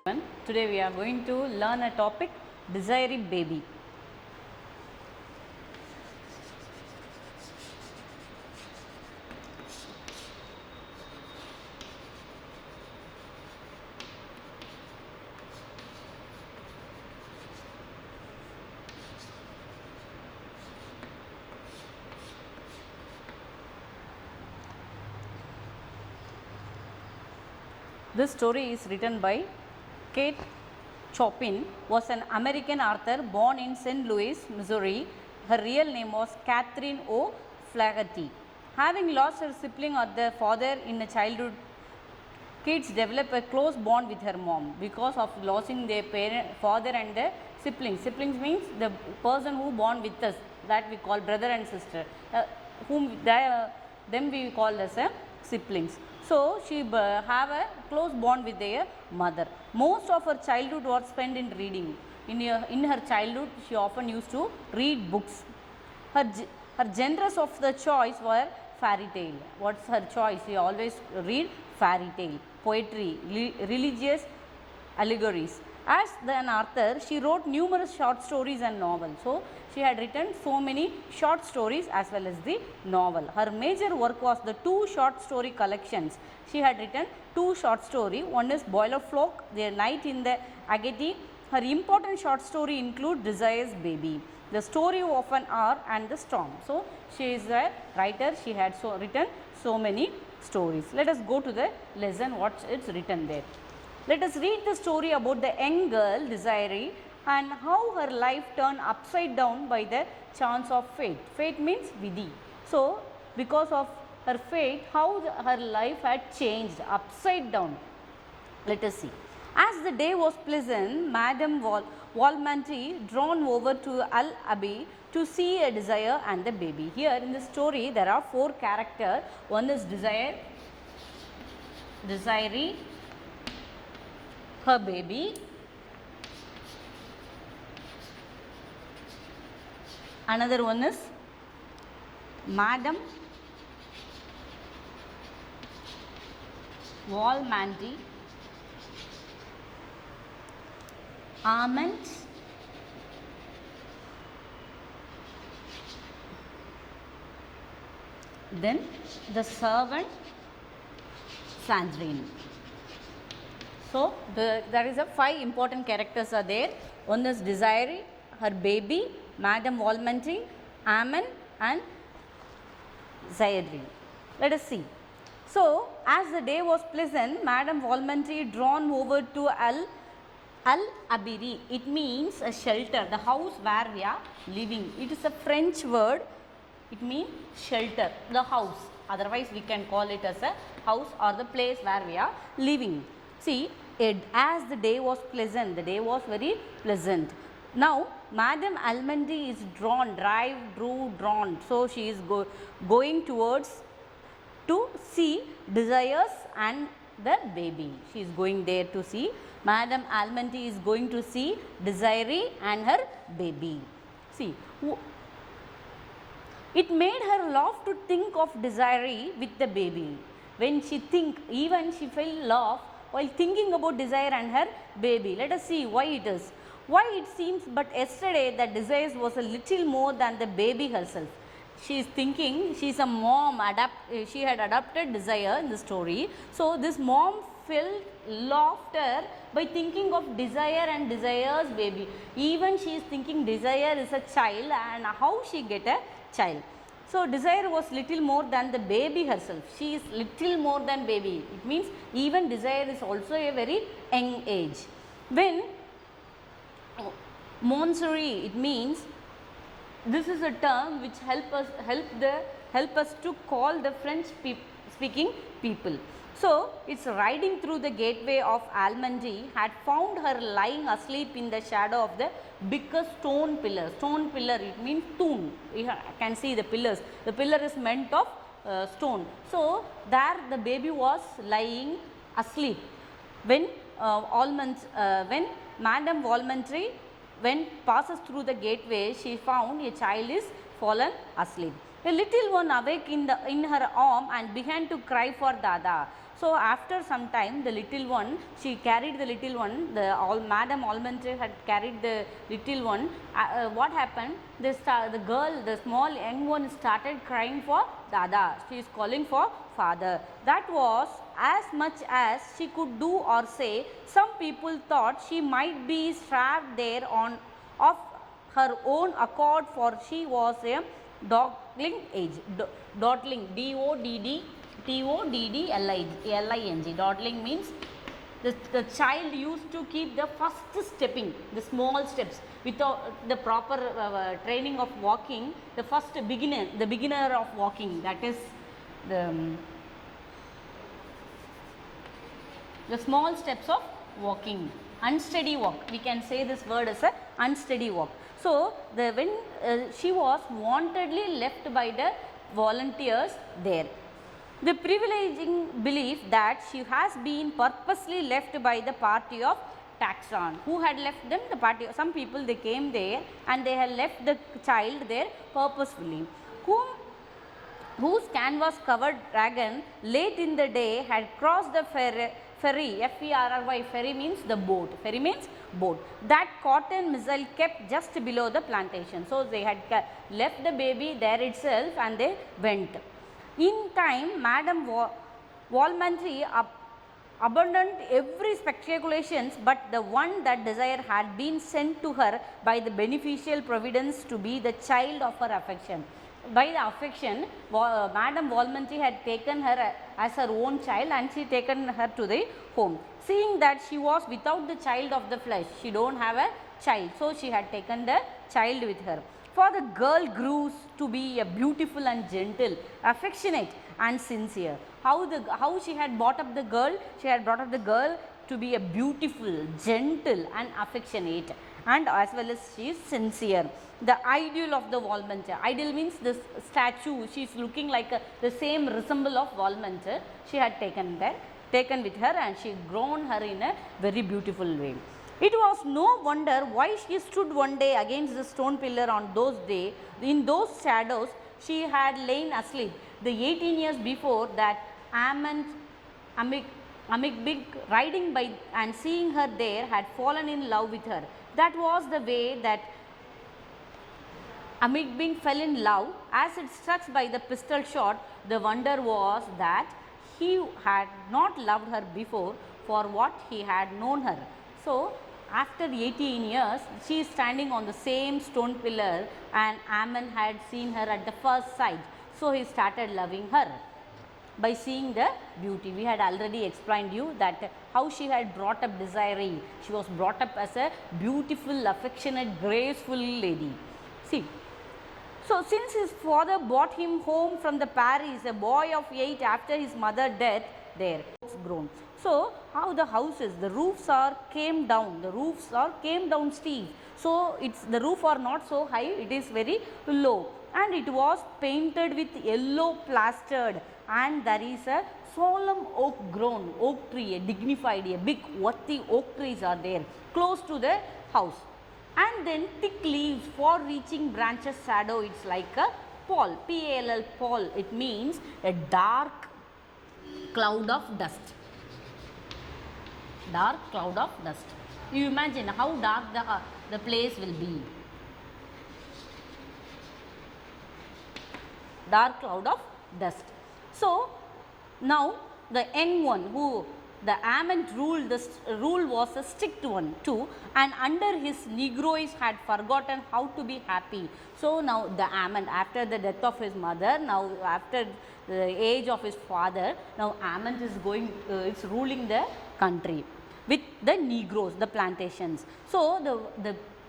Today we are going to learn a topic, Desiree baby. This story is written by Kate Chopin, was an American author born in St. Louis, Missouri. Her real name was Catherine O. Flaherty. Having lost her sibling or their father in a childhood, kids develop a close bond with her mom because of losing their father and their siblings. Siblings means the person who born with us, that we call brother and sister, them we call as a siblings. So, she have a close bond with their mother. Most of her childhood was spent in reading. In her childhood, she often used to read books. Her genres of the choice were fairy tale. What's her choice? She always read fairy tale, poetry, religious allegories. As an author, she wrote numerous short stories and novels. So, she had written so many short stories as well as the novel. Her major work was the two short story collections. She had written two short stories. One is Boiler Flock, The Night in the Agate. Her important short story include Desiree's Baby, The Story of an Hour and The Storm. So, she is a writer. She had written so many stories. Let us go to the lesson what it's written there. Let us read the story about the young girl Desiree and how her life turned upside down by the chance of fate. Fate means Vidhi. So, because of her fate, how her life had changed upside down. Let us see. As the day was pleasant, Madame Valmont drawn over to Al Abbey to see a Desire and the baby. Here in the story, there are four characters. One is Desiree, her baby, another one is Madame Valmont, Armand, then the servant Sandrine. So, there is a 5 important characters are there. One is Desiree, her baby, Madame Valmont, Ammon and Sandrine. Let us see. So, as the day was pleasant, Madame Valmont drawn over to Al Abbey. It means a shelter, the house where we are living. It is a French word. It means shelter, the house. Otherwise, we can call it as a house or the place where we are living. See, as the day was pleasant, the day was very pleasant. Now, Madame Valmont is drawn. So, she is going towards to see Desires and the baby. She is going there to see. Madame Valmont is going to see Desiree and her baby. See, it made her laugh to think of Desiree with the baby. When she even she felt laugh while thinking about Desire and her baby. Let us see why it is. Why it seems but yesterday that Desire was a little more than the baby herself. She is thinking, she is a mom, she had adopted Desire in the story. So, this mom felt laughter by thinking of Desire and Desire's baby. Even she is thinking Desire is a child and how she get a child. So, Desire was little more than the baby herself. She is little more than baby. It means even Desire is also a very young age. When Monserie, it means this is a term which help us to call the French speaking people. So, it's riding through the gateway of Almondy had found her lying asleep in the shadow of the biggest stone pillar. Stone pillar, it means tomb. You can see the pillars. The pillar is meant of stone. So, there the baby was lying asleep. When Madame Valmont passes through the gateway, she found a child is fallen asleep. A little one awake in her arm and began to cry for Dada. So, after some time the little one, she carried the little one, Madam Almondre had carried the little one. What happened? The girl, the small young one started crying for Dada. She is calling for father. That was as much as she could do or say. Some people thought she might be strapped there of her own accord, for she was a dawdling age. Dawdling, D-O-D-D-L-I-N-G. Dawdling means the child used to keep the first stepping, the small steps without the proper training of walking. The first beginner of walking, that is the small steps of walking. Unsteady walk, we can say this word as a unsteady walk. So, when she was wantedly left by the volunteers there. The privileging belief that she has been purposely left by the party of taxon. Who had left them? The party. Some people, they came there and they had left the child there purposefully. Whose canvas covered dragon late in the day had crossed the ferry, F-E-R-R-Y, ferry means the boat, ferry means boat, that cotton missile kept just below the plantation. So, they had left the baby there itself and they went. In time, Madam Valmont abandoned every speculations but the one that Desire had been sent to her by the beneficial providence to be the child of her affection. By the affection, Madam Valmont had taken her as her own child and she taken her to the home. Seeing that she was without the child of the flesh, she don't have a child, so she had taken the child with her. For the girl grew to be a beautiful and gentle, affectionate and sincere. How she had brought up the girl? She had brought up the girl to be a beautiful, gentle and affectionate, and as well as she is sincere. The ideal of the Valmont. Ideal means this statue, she is looking like the same resemble of Valmont. She had taken with her and she grown her in a very beautiful way. It was no wonder why she stood one day against the stone pillar on those days. In those shadows she had lain asleep. The 18 years before that, Amigdbig riding by and seeing her there had fallen in love with her. That was the way that Amigdbig fell in love as it struck by the pistol shot. The wonder was that he had not loved her before for what he had known her. So, after 18 years, she is standing on the same stone pillar and Ammon had seen her at the first sight. So, he started loving her by seeing the beauty. We had already explained you that how she had brought up Desiree. She was brought up as a beautiful, affectionate, graceful lady. See. So, since his father brought him home from the Paris, a boy of 8 after his mother's death, there it's grown. So, how the houses, the roofs came down steep. So, the roof are not so high, it is very low and it was painted with yellow plastered, and there is a solemn oak tree, a dignified, a big worthy oak trees are there close to the house. And then thick leaves for reaching branches shadow, it is like a pall, P-A-L-L, pall, it means a dark cloud of dust. Dark cloud of dust. You imagine how dark the place will be. Dark cloud of dust. So, now the young one who the Ammon rule, the rule was a strict one too, and under his negroes had forgotten how to be happy. So, now the Ammon, after the death of his mother, now after the age of his father, now Ammon is is ruling the country with the negroes, the plantations. So,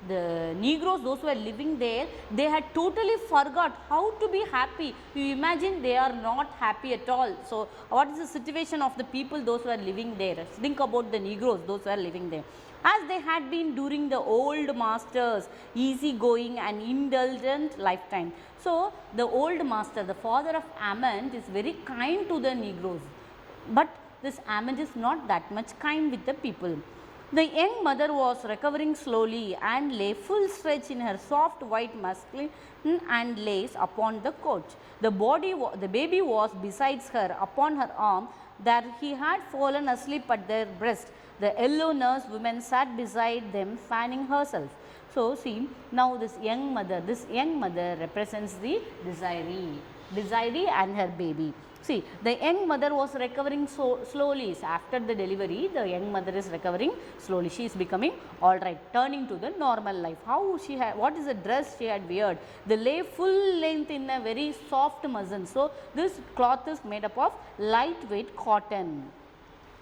the negroes, those who were living there, they had totally forgot how to be happy. You imagine they are not happy at all. So, what is the situation of the people, those who are living there? Think about the negroes, those who are living there. As they had been during the old master's easy-going and indulgent lifetime. So, the old master, the father of Ammon, is very kind to the negroes, but this Ammon is not that much kind with the people. The young mother was recovering slowly and lay full stretch in her soft white muslin and lace upon the couch. The baby was besides her upon her arm, that he had fallen asleep at their breast. The yellow nurse woman sat beside them fanning herself. So, see now this young mother represents the Desiree and her baby. See, the young mother was recovering so slowly. After the delivery, the young mother is recovering slowly. She is becoming all right, turning to the normal life. How she had, what is the dress she had weared? They lay full length in a very soft muslin. So, this cloth is made up of lightweight cotton.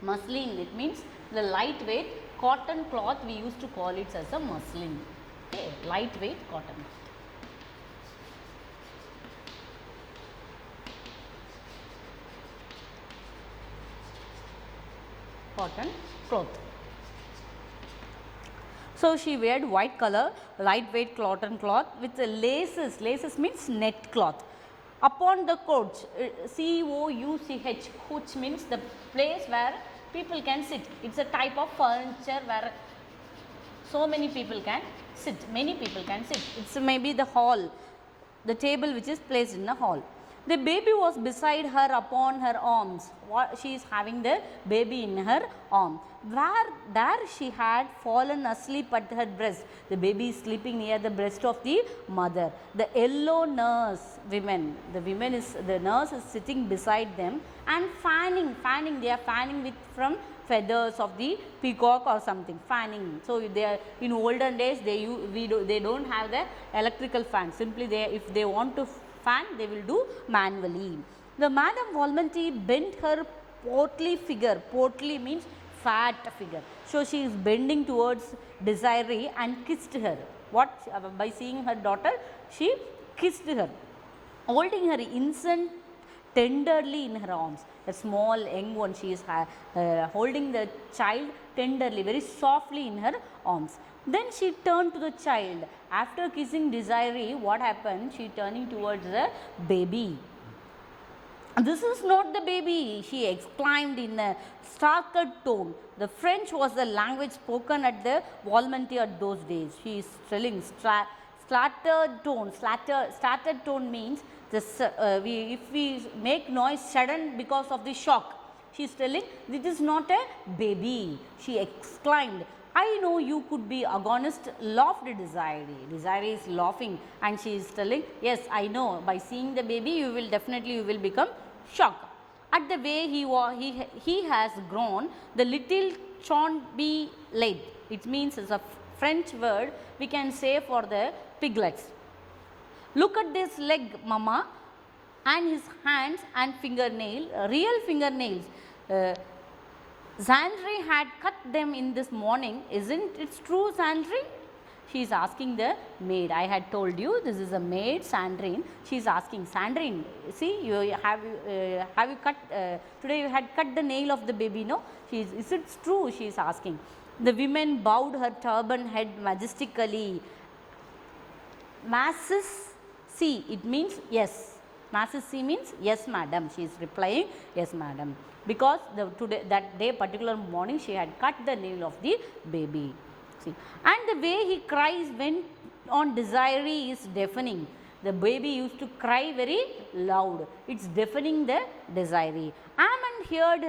Muslin, it means the lightweight cotton cloth, we used to call it as a muslin. Okay, lightweight cotton. Cotton cloth. So, she weared white color lightweight cotton cloth with laces. Laces means net cloth. Upon the couch, couch, couch means the place where people can sit. It is a type of furniture where so many people can sit. Many people can sit. It is maybe the hall, the table which is placed in the hall. The baby was beside her upon her arms. She is having the baby in her arm. There she had fallen asleep at her breast. The baby is sleeping near the breast of the mother. The yellow nurse women, the nurse is sitting beside them and fanning. They are fanning with from feathers of the peacock or something, fanning. So, they are in olden days they don't have the electrical fan. Simply if they want to fan, they will do manually. The Madam Valmont bent her portly figure. Portly means fat figure. So, she is bending towards Desiree and kissed her. By seeing her daughter, she kissed her, holding her infant tenderly in her arms. A small young one, she is holding the child tenderly, very softly in her arms. Then she turned to the child. After kissing Desiree, what happened? She turning towards the baby. This is not the baby, she exclaimed in a startled tone. The French was the language spoken at the Valmont at those days. She is telling startled tone means this, if we make noise sudden because of the shock. She is telling, this is not a baby. She exclaimed, I know you could be agonist, laughed Desiree. Desiree is laughing and she is telling, yes, I know, by seeing the baby you will become shocked. At the way he has grown, the little shan't be laid. It means it's a French word we can say for the piglets. Look at this leg, mama, and his hands and real fingernails. Sandrine had cut them in this morning. Isn't it true, Sandrine? She is asking the maid. I had told you this is a maid, Sandrine. She is asking, Sandrine, see, have you cut, today you had cut the nail of the baby, no? Is it true? She is asking. The woman bowed her turban head majestically. Mrs. C, it means yes. Mrs. C means yes, madam. She is replying, yes, madam. Because that day particular morning she had cut the nail of the baby. See, and the way he cries when on Desiree is deafening. The baby used to cry very loud. It's deafening the Desiree. Amand heard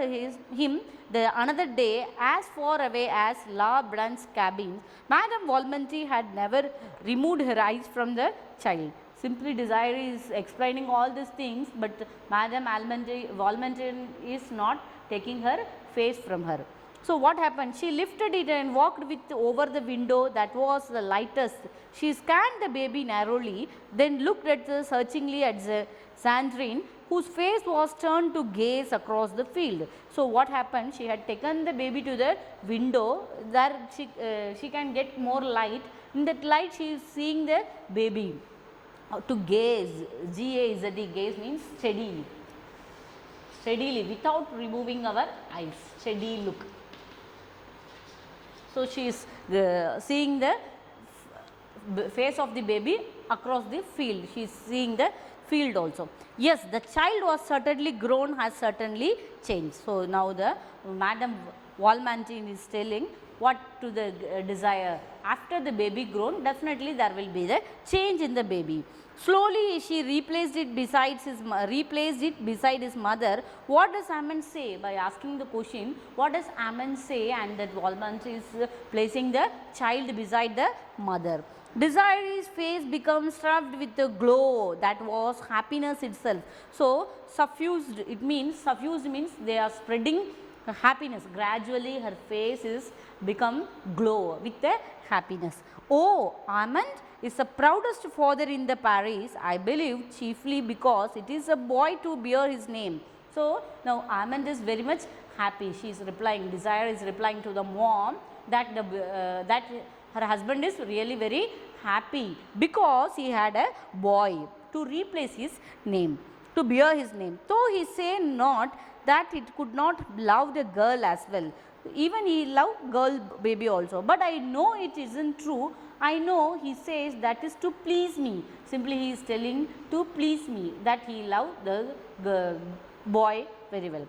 him the another day as far away as La Blanche's cabin. Madame Valmont had never removed her eyes from the child. Simply Desiree is explaining all these things, but Madame Valmont is not taking her face from her. So, what happened? She lifted it and walked over the window that was the lightest. She scanned the baby narrowly, then looked searchingly at Sandrine, whose face was turned to gaze across the field. So, what happened? She had taken the baby to the window, there she can get more light. In that light, she is seeing the baby. To gaze, G-A-Z-E, gaze means steadily, without removing our eyes, steady look. So, she is seeing the face of the baby across the field. She is seeing the field also. Yes, the child was certainly grown, has certainly changed. So, now the Madam Valmont is telling, what to the desire. After the baby grown, definitely there will be the change in the baby. Slowly she replaced it beside his mother. What does Ammon say? By asking the question, what does Ammon say? And that Valmont is placing the child beside the mother. Desiree's face becomes stuffed with a glow that was happiness itself. So, suffused means they are spreading happiness. Gradually her face is become glow with the happiness. Oh, Ammon is the proudest father in the parish, I believe chiefly because it is a boy to bear his name. So, now Ammon is very much happy. She is replying, Desire is replying to the mom that that her husband is really very happy because he had a boy to replace his name, to bear his name. Though he say not that it could not love the girl as well. Even he loved girl baby also, but I know it isn't true. I know he says that is to please me. Simply he is telling to please me that he loved the boy very well.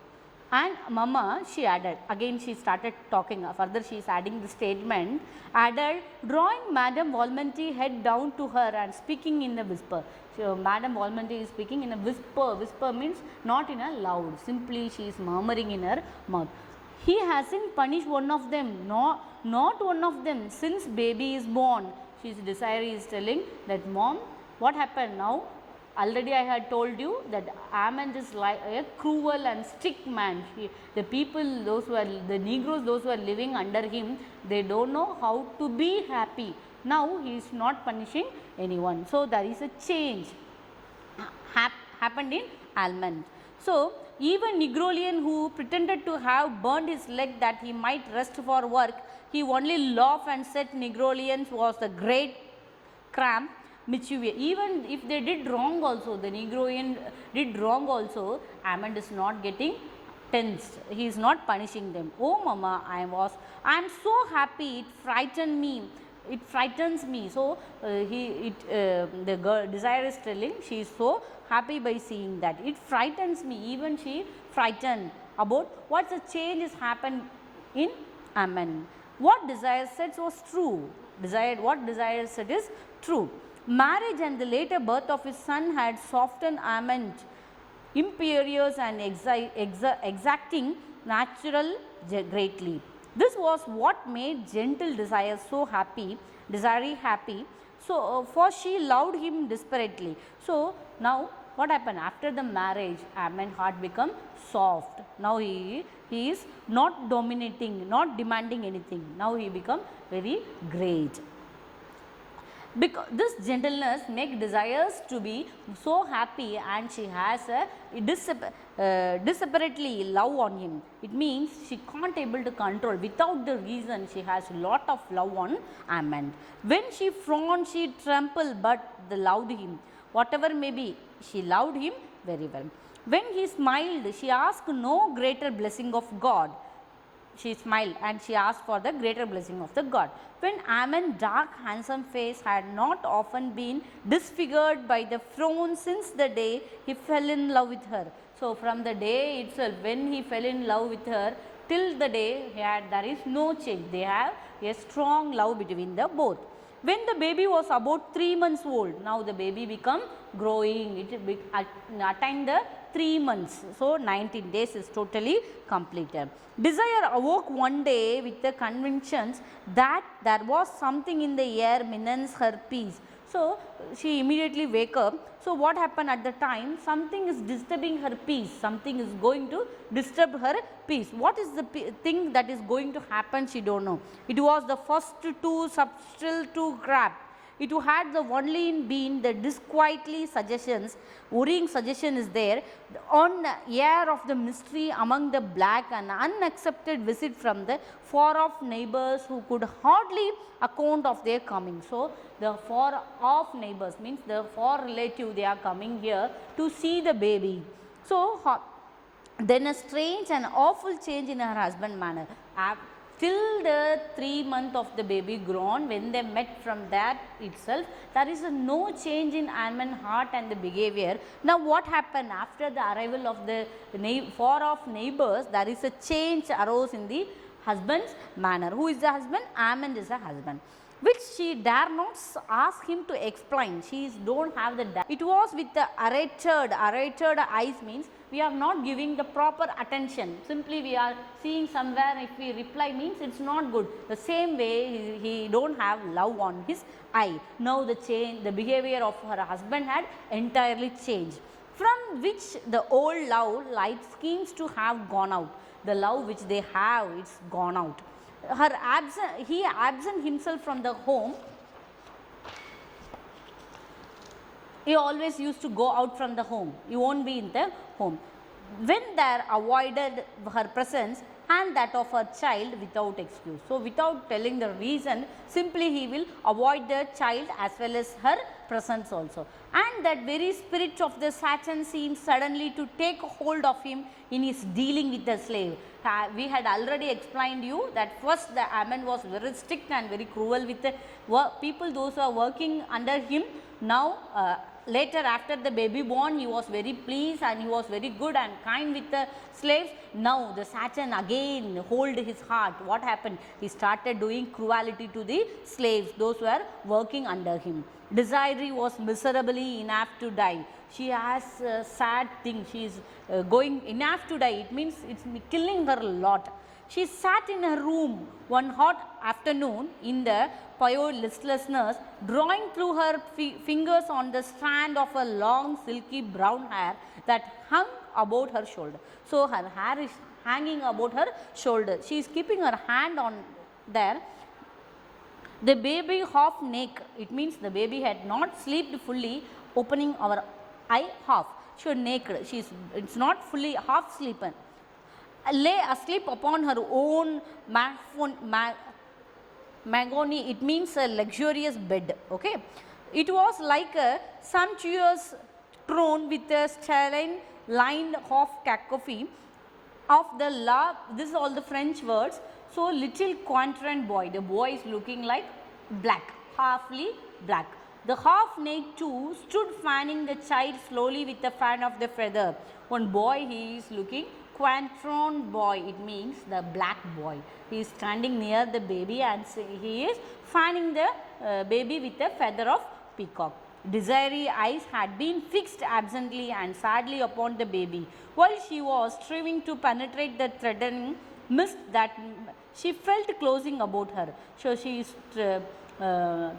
And Mama, she added, again she started talking, further she is adding the statement, added, drawing Madame Valmont head down to her and speaking in a whisper. So, Madame Valmont is speaking in a whisper. Whisper means not in a loud, simply she is murmuring in her mouth. He hasn't punished one of them, not one of them, since baby is born. Desiree is telling that, Mom, what happened now? Already I had told you that Ammon is like a cruel and strict man. The people, the Negroes, those who are living under him, they don't know how to be happy. Now he is not punishing anyone. So there is a change happened in Ammon. So even Negrolian, who pretended to have burned his leg that he might rest for work, he only laughed and said Negrolians was a great cramp. Even if they did wrong also, the Negroian did wrong also, Ammon is not getting tensed. He is not punishing them. Oh Mama, I am so happy, it frightened me. It frightens me. So, the girl Desire is telling she is so happy by seeing that. It frightens me. Even she frightened about what the change has happened in Ammon. What Desire said was true. What Desire said is true. Marriage and the later birth of his son had softened Ammon's imperious and exacting natural greatly. This was what made gentle Desiree happy. So, for she loved him desperately. So, now what happened after the marriage? Ammon's heart become soft. Now he is not dominating, not demanding anything. Now he become very great. Because this gentleness makes Desires to be so happy, and she has a desperately love on him. It means she can't able to control without the reason. She has lot of love on Ammon. When she frowned, she trembled, but they loved him. Whatever may be, she loved him very well. When he smiled, she asked no greater blessing of God. She smiled and she asked for the greater blessing of the God. When Ammon's dark handsome face had not often been disfigured by the frown since the day he fell in love with her. So, from the day itself when he fell in love with her till the day there is no change. They have a strong love between the both. When the baby was about 3 months old, now the baby become growing, it attained the 3 months. So, 19 days is totally completed. Desire awoke one day with the convictions that there was something in the air menace her peace. So, she immediately wake up. So, what happened at the time? Something is disturbing her peace, something is going to disturb her peace. What is the thing that is going to happen? She don't know. It was the first two subtle to grab. It had the only in being the disquietly suggestions, worrying suggestion is there on the air of the mystery among the black and unaccepted visit from the far off neighbors who could hardly account of their coming. So, the far off neighbors means the far relative, they are coming here to see the baby. So, then a strange and awful change in her husband manner. Till the 3 months of the baby grown, when they met from that itself, there is no change in Ammon's heart and the behavior. Now, what happened after the arrival of the far off neighbors? There is a change arose in the husband's manner. Who is the husband? Amand is the husband, which she dare not ask him to explain. She don't have the dare. It was with the arrested eyes means we are not giving the proper attention. Simply we are seeing somewhere, if we reply means it's not good. The same way he don't have love on his eye. Now the behavior of her husband had entirely changed, from which the old love light schemes to have gone out. The love which they have, it's gone out. He absent himself from the home. He always used to go out from the home. He won't be in the home. When there avoided her presence and that of her child without excuse. So, without telling the reason, simply he will avoid the child as well as her presence also. And that very spirit of the Satan seems suddenly to take hold of him in his dealing with the slave. We had already explained you that first the Amand was very strict and very cruel with the people, those who are working under him. Now, later after the baby born, he was very pleased and he was very good and kind with the slaves. Now the Satan again hold his heart. What happened? He started doing cruelty to the slaves, those who were working under him. Desiree was miserably enough to die. She has a sad thing. She is going enough to die. It means it's killing her a lot. She sat in her room one hot afternoon in the pure listlessness, drawing through her fingers on the strand of a long silky brown hair that hung about her shoulder. So, her hair is hanging about her shoulder. She is keeping her hand on there. The baby half naked. It means the baby had not slept fully, opening our eye half. She was naked. It's not fully half sleeping. Lay asleep upon her own mahogany. It means a luxurious bed. Okay, it was like a sumptuous throne with a sterling lined half cacophony of the love. This is all the French words. So, little quadrant boy. The boy is looking like black, halfly black. The half naked too stood fanning the child slowly with the fan of the feather. One boy, he is looking quadrant boy. It means the black boy. He is standing near the baby and he is fanning the baby with a feather of peacock. Desiree's eyes had been fixed absently and sadly upon the baby, while she was striving to penetrate the threatening mist that she felt closing about her. So, she is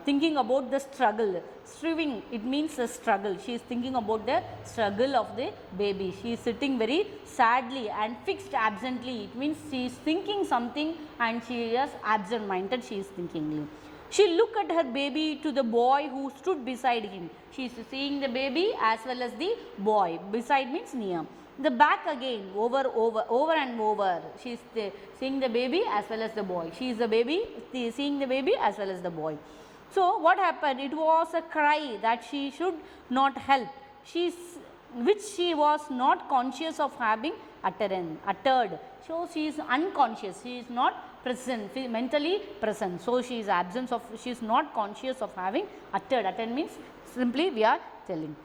thinking about the struggle. Striving, it means a struggle. She is thinking about the struggle of the baby. She is sitting very sadly and fixed absently. It means she is thinking something and she is absent minded. She is thinking. She looked at her baby to the boy who stood beside him. She is seeing the baby as well as the boy. Beside means near. The back again, over and over. She is seeing the baby as well as the boy. She is the baby, seeing the baby as well as the boy. So, what happened? It was a cry that she should not help, which she was not conscious of having uttered. So, she is unconscious. She is not present, mentally present. So, she is she is not conscious of having uttered. Uttered means simply we are telling.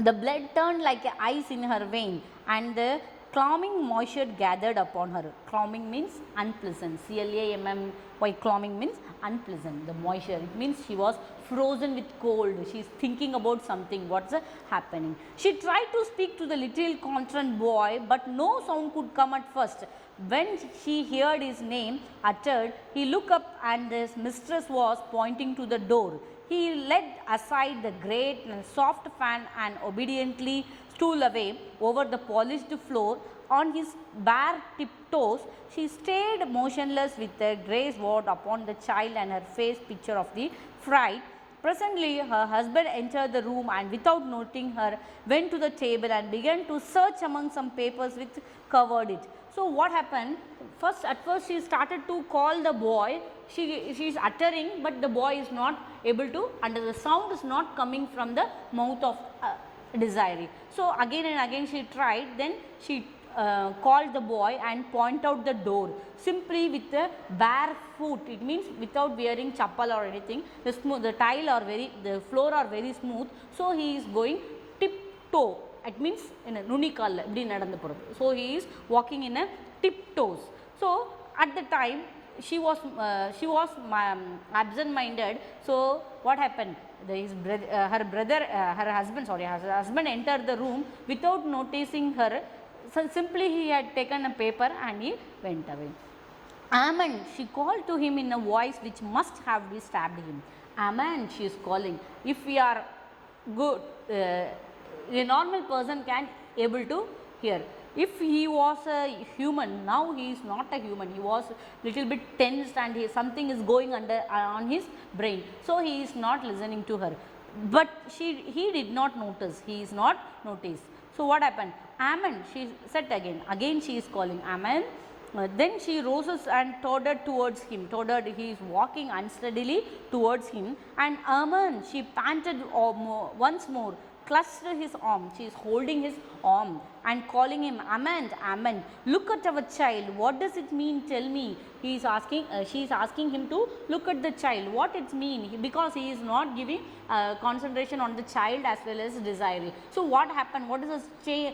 The blood turned like ice in her vein and the clomming moisture gathered upon her. Clomming means unpleasant. CLAMMY, clomming means unpleasant. The moisture, it means she was frozen with cold. She is thinking about something. What's happening? She tried to speak to the little concerned boy, but no sound could come at first. When she heard his name uttered, he looked up and his mistress was pointing to the door. He led aside the great and soft fan and obediently stole away over the polished floor. On his bare tiptoes, she stayed motionless with a grey sword upon the child and her face picture of the fright. Presently, her husband entered the room and without noting her, went to the table and began to search among some papers which covered it. So, what happened? At first she started to call the boy. She is uttering, but the boy is not able to, and the sound is not coming from the mouth of Desiree. So, again and again she tried, then she called the boy and point out the door simply with the bare foot. It means without wearing chappal or anything. The floor are very smooth. So, he is going tiptoe. It means in a nunikal. So, he is walking in a tiptoes. So, at the time she was absent minded. So what happened, her husband entered the room without noticing her. So simply he had taken a paper and he went away. Aman, she called to him in a voice which must have disturbed him. Aman, she is calling. If we are good, a normal person can able to hear. If he was a human, now he is not a human, he was little bit tensed and something is going under on his brain. So he is not listening to her, but he did not notice, he is not noticed. So what happened? Aman, she said again she is calling Aman. Then she roses and tottered towards him. He is walking unsteadily towards him, and Aman, she panted once more, clutched his arm. She is holding his arm and calling him, Aman, Aman, look at our child. What does it mean? Tell me. He is asking. She is asking him to look at the child. What it mean? Because he is not giving concentration on the child as well as Desiree. So what happened? What is the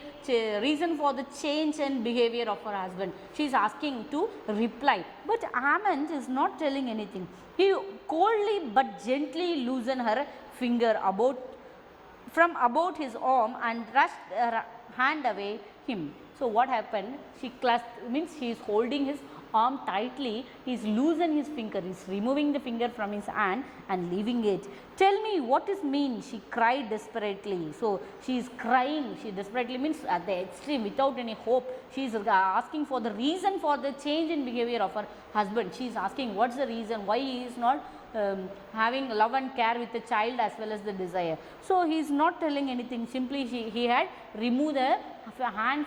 reason for the change in behavior of her husband? She is asking to reply, but Aman is not telling anything. He coldly but gently loosened her finger from about his arm and rushed her hand away him. So what happened? She clasped, means he is holding his arm tightly, he is loosening his finger, he is removing the finger from his hand and leaving it. Tell me what is mean, she cried desperately. So she is crying, she desperately means at the extreme, without any hope. She is asking for the reason for the change in behavior of her husband. She is asking what's the reason, why he is not having love and care with the child as well as the Desire. So he is not telling anything, simply he had removed the hand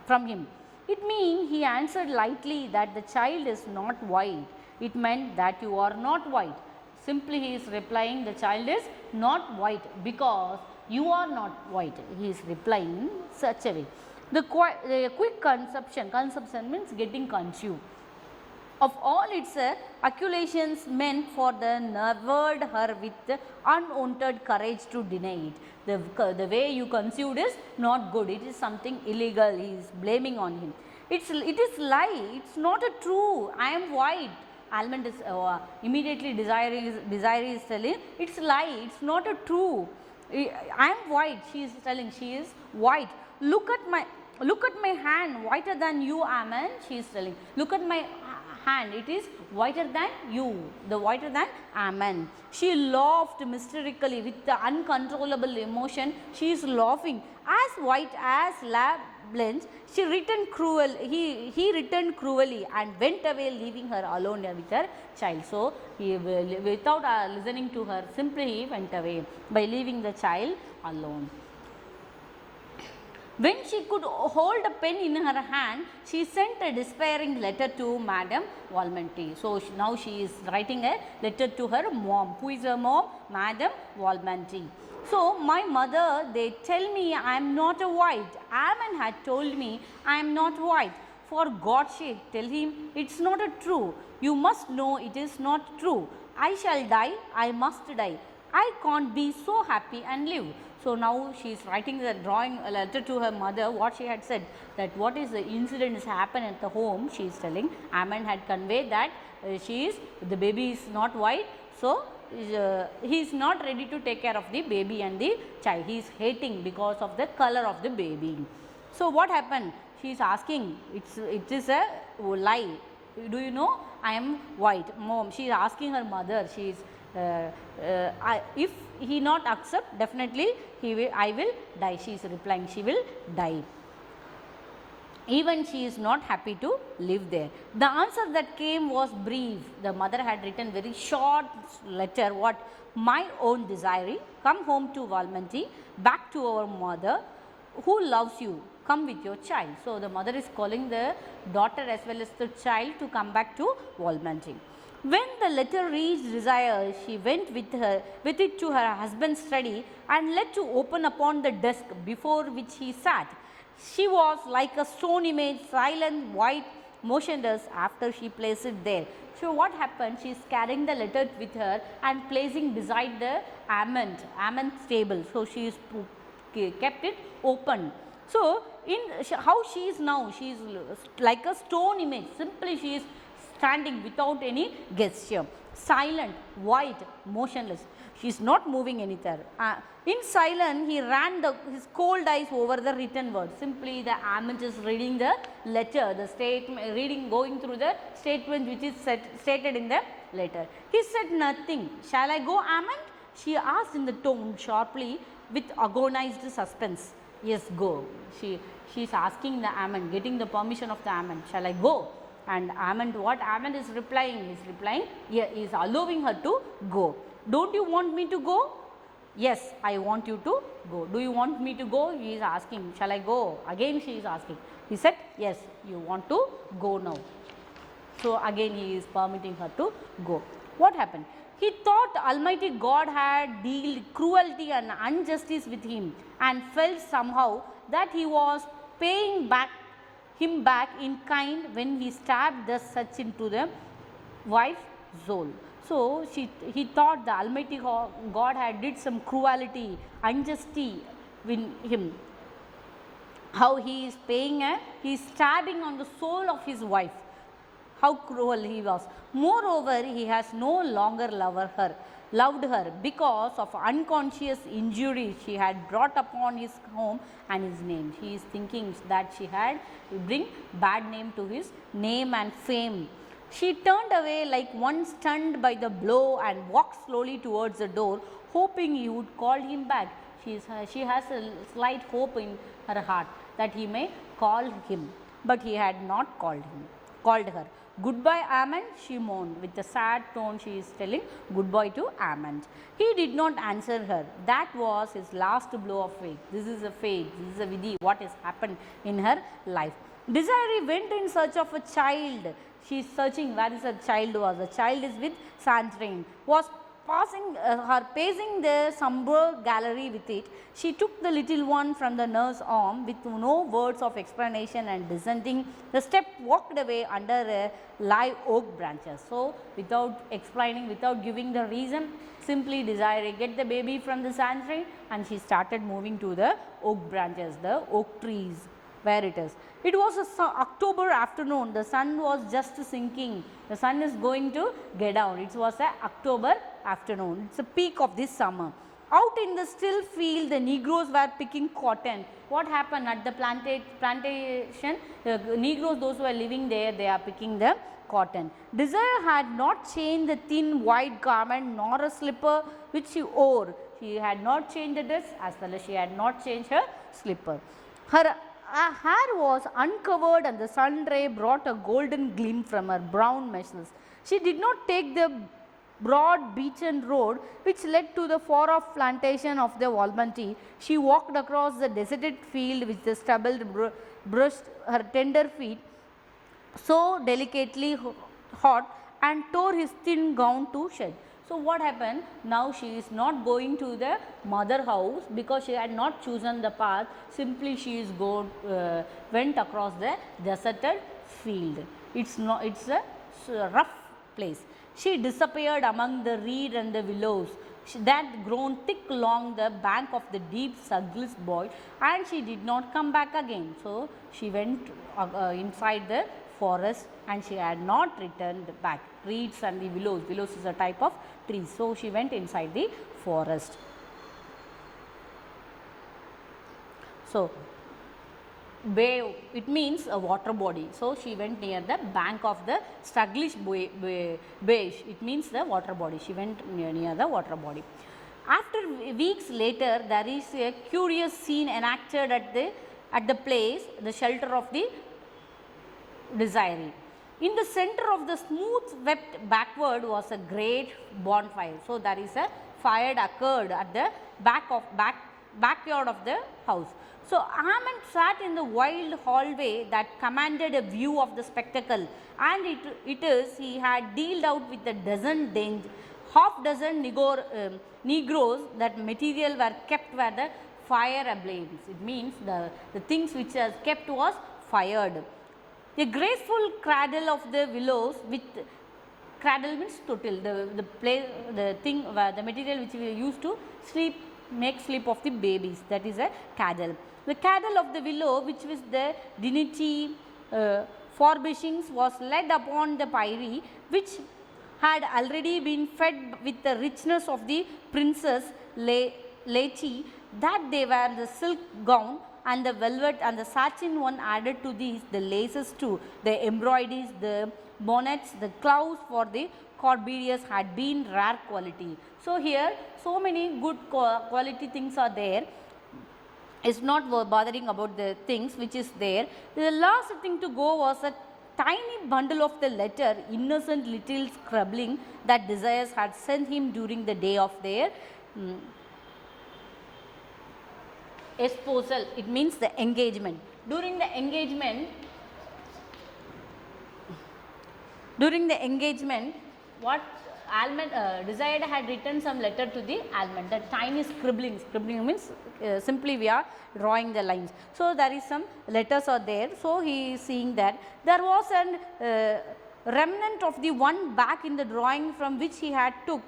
from him. It means he answered lightly that the child is not white. It meant that you are not white. Simply he is replying the child is not white because you are not white. He is replying in such a way. The quick consumption means getting consumed of all its accumulations meant for the nerved her with unwanted courage to deny it. The way you consumed is not good, it is something illegal, he is blaming on him. It is lie, it is not a true, I am white. Almond is immediately Desiree is telling it is lie, it is not a true, I am white, she is telling she is white. Look at my hand, whiter than you, Aman, she is telling. Look at my hand, it is whiter than you, the whiter than Aman. She laughed mysterically with the uncontrollable emotion. She is laughing as white as blends. She returned he returned cruelly and went away, leaving her alone with her child. So he, without listening to her, simply he went away by leaving the child alone. When she could hold a pen in her hand, she sent a despairing letter to Madame Valmenti. So now she is writing a letter to her mom. Who is her mom? Madame Valmenti. So my mother, they tell me I am not a white. Aman had told me I am not white. For God's sake, tell him it is not a true. You must know it is not true. I shall die. I must die. I can't be so happy and live. So now she is writing drawing a letter to her mother, what she had said, that what is the incident has happened at the home. She is telling Aman had conveyed that the baby is not white, so he is not ready to take care of the baby and the child. He is hating because of the color of the baby. So what happened? She is asking, it is a lie. Do you know I am white? Mom, she is asking her mother. She is if he not accept, definitely I will die. She is replying she will die. Even she is not happy to live there. The answer that came was brief. The mother had written very short letter. What? My own Desiree, come home to Valmenti, back to our mother who loves you. Come with your child. So the mother is calling the daughter as well as the child to come back to Valmenti. When the letter reached Desire, she went with it to her husband's study and let to open upon the desk before which he sat. She was like a stone image, silent, white, motionless after she placed it there. So what happened? She is carrying the letter with her and placing beside the Aman's table. So she is kept it open So, how she is now, she is like a stone image, simply she is standing without any gesture, silent, white, motionless. She is not moving anywhere. In silence, he ran his cold eyes over the written word. Simply the Ament is reading the letter, the statement, going through the statement which is stated in the letter. He said nothing. Shall I go, Ament? She asked in the tone sharply with agonized suspense. Yes, go. She is asking the Ament, getting the permission of the Ament. Shall I go? And Ament, what Ament is replying? He is replying, yeah, he is allowing her to go. Don't you want me to go? Yes, I want you to go. Do you want me to go? He is asking, shall I go? Again she is asking. He said, yes, you want to go now. So, again he is permitting her to go. What happened? He thought Almighty God had dealt cruelty and injustice with him and felt somehow that he was paying him back in kind when he stabbed the such into the wife's soul. So, he thought the Almighty God had did some cruelty, injustice with him. How he is he is stabbing on the soul of his wife. How cruel he was. Moreover, he has no longer loved her because of unconscious injury she had brought upon his home and his name. He is thinking that she had bring bad name to his name and fame. She turned away like one stunned by the blow and walked slowly towards the door, hoping he would call him back. She has a slight hope in her heart that he may call him, but he had not called her. Goodbye, Ament, she moaned. With a sad tone, she is telling goodbye to Ament. He did not answer her. That was his last blow of fate. This is a fate, this is a vidhi, what has happened in her life. Desiree went in search of a child. She is searching where is her child was. The child is with Sandrine. Was pacing the sombre gallery with it. She took the little one from the nurse's arm with no words of explanation and descending the step walked away under a live oak branches. So, without explaining, without giving the reason, simply Desiree get the baby from the Sandrine and she started moving to the oak branches, the oak trees where it is. It was a October afternoon, the sun was just sinking, the sun is going to get down. It was a October afternoon, it is a peak of this summer. Out in the still field, the Negroes were picking cotton. What happened at the plantation? The Negroes, those who were living there, they are picking the cotton. Desire had not changed the thin white garment nor a slipper which she wore. She had not changed the dress as well as she had not changed her slipper. Her hair was uncovered and the sun ray brought a golden gleam from her brown meshes. She did not take the broad beachen road which led to the far off plantation of the Walmanti. She walked across the deserted field with the stubble brushed her tender feet so delicately hot and tore his thin gown to shed. So, what happened? Now she is not going to the mother house because she had not chosen the path, simply she is went across the deserted field. It's a rough place. She disappeared among the reed and the willows that grown thick along the bank of the deep Sugless Boy, and she did not come back again. So, she went inside the forest and she had not returned back. Reeds and the willows is a type of tree. So, she went inside the forest. So, bay, it means a water body. So, she went near the bank of the Sugless Bay. It means the water body. She went near the water body. After weeks later, there is a curious scene enacted at the place, the shelter of the Desiree. In the center of the smooth swept backward was a great bonfire. So, there is a fire occurred at the backyard of the house. So, Ament sat in the wild hallway that commanded a view of the spectacle, and he had dealt out with a half dozen Negroes that material were kept where the fire ablaze. It means the things which was kept was fired. A graceful cradle of the willows with cradle means totil, the thing where the material which we used to sleep make sleep of the babies, that is a cattle. The cattle of the willow, which was the dignity forbishings, was laid upon the pyre, which had already been fed with the richness of the princess Lechi, that they were the silk gown and the velvet and the satin one added to these, the laces too, the embroideries, the bonnets, the clouds for the Corberius had been rare quality. So, here so many good quality things are there. It's not bothering about the things which is there. The last thing to go was a tiny bundle of the letter, innocent little scribbling that Desires had sent him during the day of their espousal. It means the engagement. During the engagement, what Desire had written some letter to the Almond. The tiny scribbling means simply we are drawing the lines. So, there is some letters are there. So, he is seeing that there was an remnant of the one back in the drawing from which he had took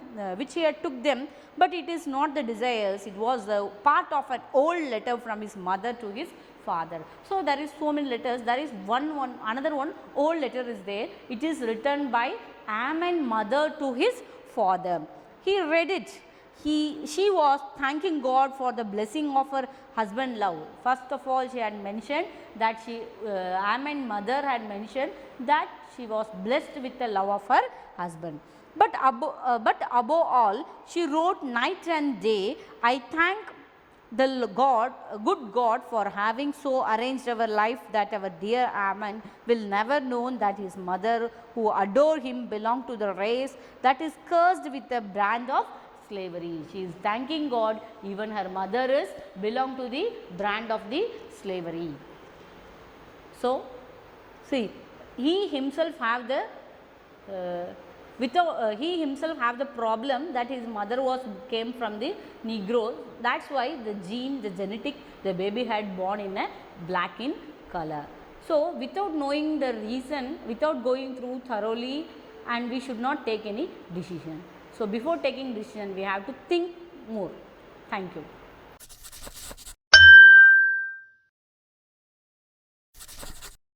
them, but it is not the Desires. It was the part of an old letter from his mother to his father. So, there is so many letters. There is another one old letter is there. It is written by Ammon mother to his father. He read it. She was thanking God for the blessing of her husband love. First of all, she had mentioned that Ammon mother had mentioned that she was blessed with the love of her husband. But above all, she wrote night and day, I thank the good God for having so arranged our life that our dear Ammon will never know that his mother who adore him belonged to the race that is cursed with the brand of slavery. She is thanking God, even her mother is belong to the brand of the slavery. So, see, he himself have the he himself have the problem that his mother came from the Negro. That's why the genetic, the baby had born in a black in color. So, without knowing the reason, without going through thoroughly, and we should not take any decision. So, before taking decision, we have to think more. Thank you.